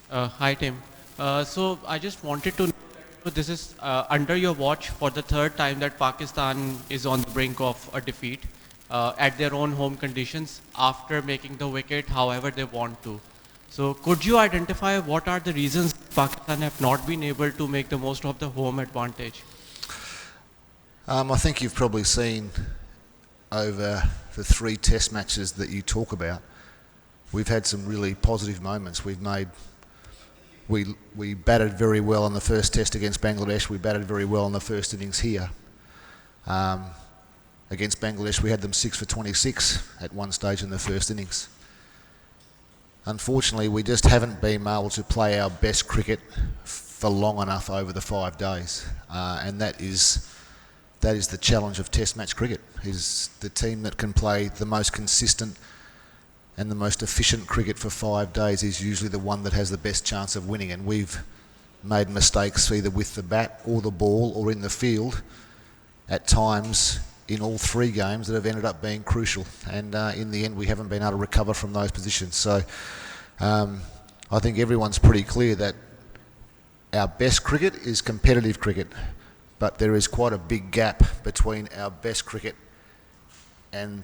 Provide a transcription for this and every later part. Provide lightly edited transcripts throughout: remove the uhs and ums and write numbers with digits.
Hi, Tim. So I just wanted to know, this is under your watch for the third time that Pakistan is on the brink of a defeat at their own home conditions after making the wicket however they want to. So could you identify what are the reasons Pakistan have not been able to make the most of the home advantage? I think you've probably seen over the 3 Test matches that you talk about, we've had some really positive moments. We batted very well in the first Test against Bangladesh. We batted very well in the first innings here. Against Bangladesh, we had them 6 for 26 at one stage in the first innings. Unfortunately, we just haven't been able to play our best cricket for long enough over the 5 days, and that is the challenge of Test match cricket. Is the team that can play the most consistent and the most efficient cricket for 5 days is usually the one that has the best chance of winning, and we've made mistakes either with the bat or the ball or in the field at times in all 3 games that have ended up being crucial, and in the end we haven't been able to recover from those positions. So I think everyone's pretty clear that our best cricket is competitive cricket, but there is quite a big gap between our best cricket and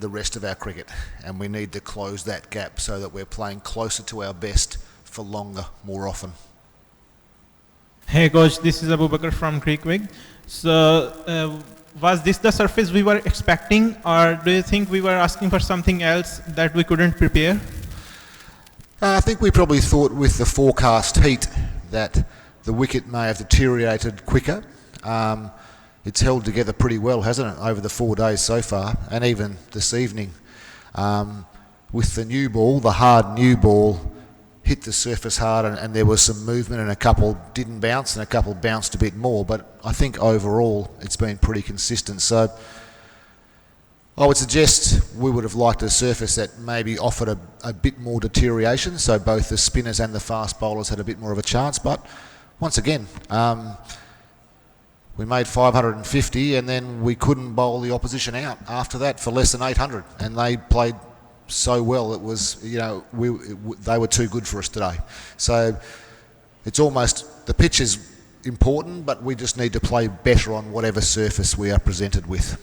the rest of our cricket, and we need to close that gap so that we're playing closer to our best for longer, more often. Hey coach, this is Abubakar from Creekwig. So was this the surface we were expecting, or do you think we were asking for something else that we couldn't prepare? I think we probably thought with the forecast heat that the wicket may have deteriorated quicker. It's held together pretty well, hasn't it, over the 4 days so far, and even this evening. With the new ball, the hard new ball hit the surface hard, and there was some movement, and a couple didn't bounce and a couple bounced a bit more, but I think overall it's been pretty consistent. So I would suggest we would have liked a surface that maybe offered a bit more deterioration, so both the spinners and the fast bowlers had a bit more of a chance. But once again, we made 550 and then we couldn't bowl the opposition out after that for less than 800, and they played so well, it was, they were too good for us today. So it's almost, the pitch is important, but we just need to play better on whatever surface we are presented with.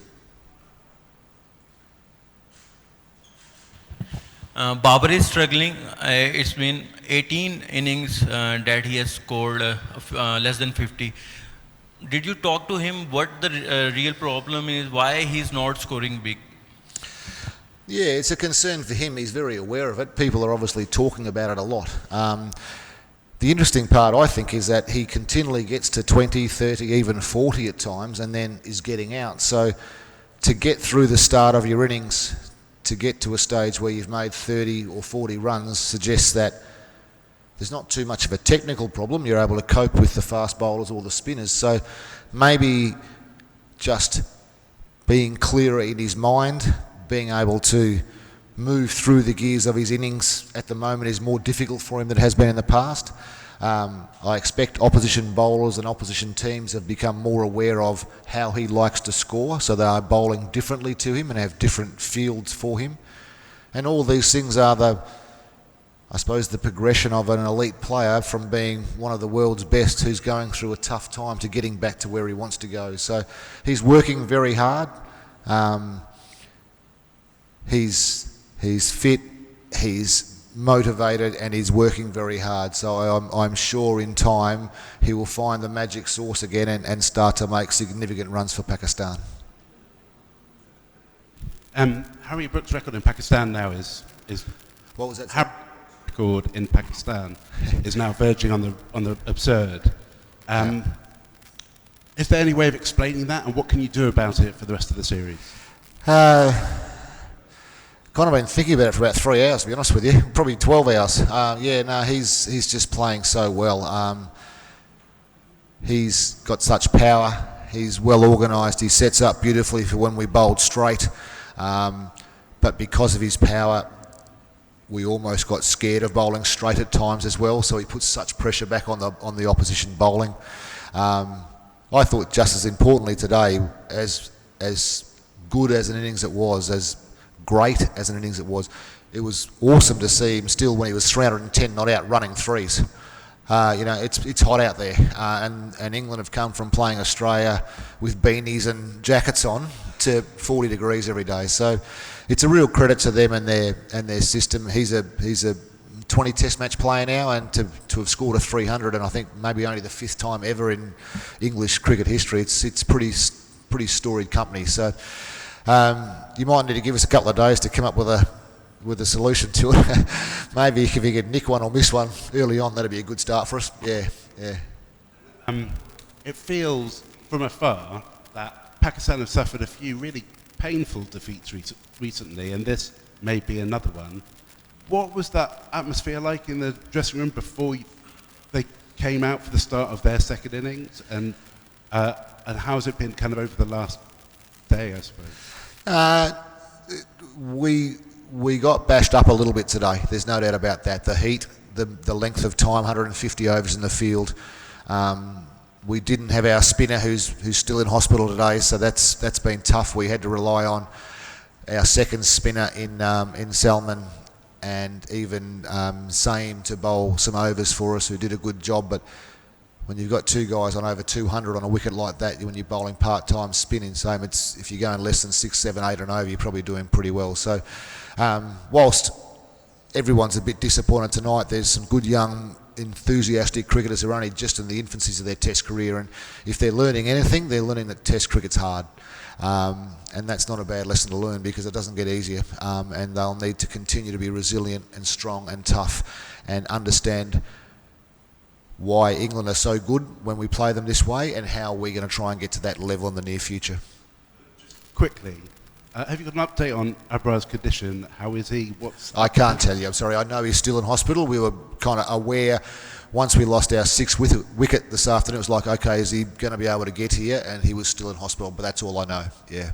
Babar is struggling. It's been 18 innings that he has scored less than 50. Did you talk to him what the real problem is, why he's not scoring big? Yeah, it's a concern for him. He's very aware of it. People are obviously talking about it a lot. The interesting part, I think, is that he continually gets to 20, 30, even 40 at times, and then is getting out. So to get through the start of your innings, to get to a stage where you've made 30 or 40 runs, suggests that there's not too much of a technical problem. You're able to cope with the fast bowlers or the spinners. So maybe just being clearer in his mind, being able to move through the gears of his innings at the moment is more difficult for him than it has been in the past. I expect opposition bowlers and opposition teams have become more aware of how he likes to score, so they are bowling differently to him and have different fields for him. And all these things are the progression of an elite player from being one of the world's best who's going through a tough time to getting back to where he wants to go. So he's working very hard. He's fit, he's motivated, and he's working very hard. So I'm sure in time he will find the magic sauce again and start to make significant runs for Pakistan. Harry Brook's record in Pakistan now is What was that? Harry's record in Pakistan is now verging on the absurd. Is there any way of explaining that, and what can you do about it for the rest of the series? Kind of been thinking about it for about 3 hours, to be honest with you. Probably 12 hours. He's just playing so well. He's got such power. He's well organised. He sets up beautifully for when we bowled straight. But because of his power, we almost got scared of bowling straight at times as well. So he puts such pressure back on the opposition bowling. I thought just as importantly today, as good as an innings it was, as great as an innings it was, it was awesome to see him still when he was 310 not out running threes. You know, it's hot out there, and England have come from playing Australia with beanies and jackets on to 40 degrees every day. So it's a real credit to them and their system. He's a 20 Test match player now, and to have scored a 300, and I think maybe only the 5th time ever in English cricket history. It's pretty storied company. So you might need to give us a couple of days to come up with a solution to it. Maybe if you could nick one or miss one early on, that'd be a good start for us. Yeah. It feels from afar that Pakistan have suffered a few really painful defeats recently, and this may be another one. What was that atmosphere like in the dressing room before they came out for the start of their second innings, and how's it been kind of over the last day, I suppose? We got bashed up a little bit today. There's no doubt about that. The heat, the length of time, 150 overs in the field. We didn't have our spinner who's still in hospital today, so that's been tough. We had to rely on our second spinner in Salman and even Saim to bowl some overs for us, who did a good job. But when you've got two guys on over 200 on a wicket like that, when you're bowling part-time spinning, same, if you're going less than 6, 7, 8 and over, you're probably doing pretty well. So whilst everyone's a bit disappointed tonight, there's some good young enthusiastic cricketers who are only just in the infancies of their Test career, and if they're learning anything, they're learning that Test cricket's hard. And that's not a bad lesson to learn, because it doesn't get easier, and they'll need to continue to be resilient and strong and tough and understand why England are so good when we play them this way, and how we're going to try and get to that level in the near future. Quickly, have you got an update on Abra's condition? How is he? I can't tell you, I'm sorry. I know he's still in hospital. We were kind of aware once we lost our 6th wicket this afternoon. It was like, okay, is he going to be able to get here? And he was still in hospital, but that's all I know. Yeah,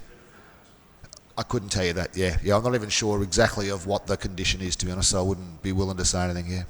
I couldn't tell you that. Yeah, I'm not even sure exactly of what the condition is, to be honest, so I wouldn't be willing to say anything here.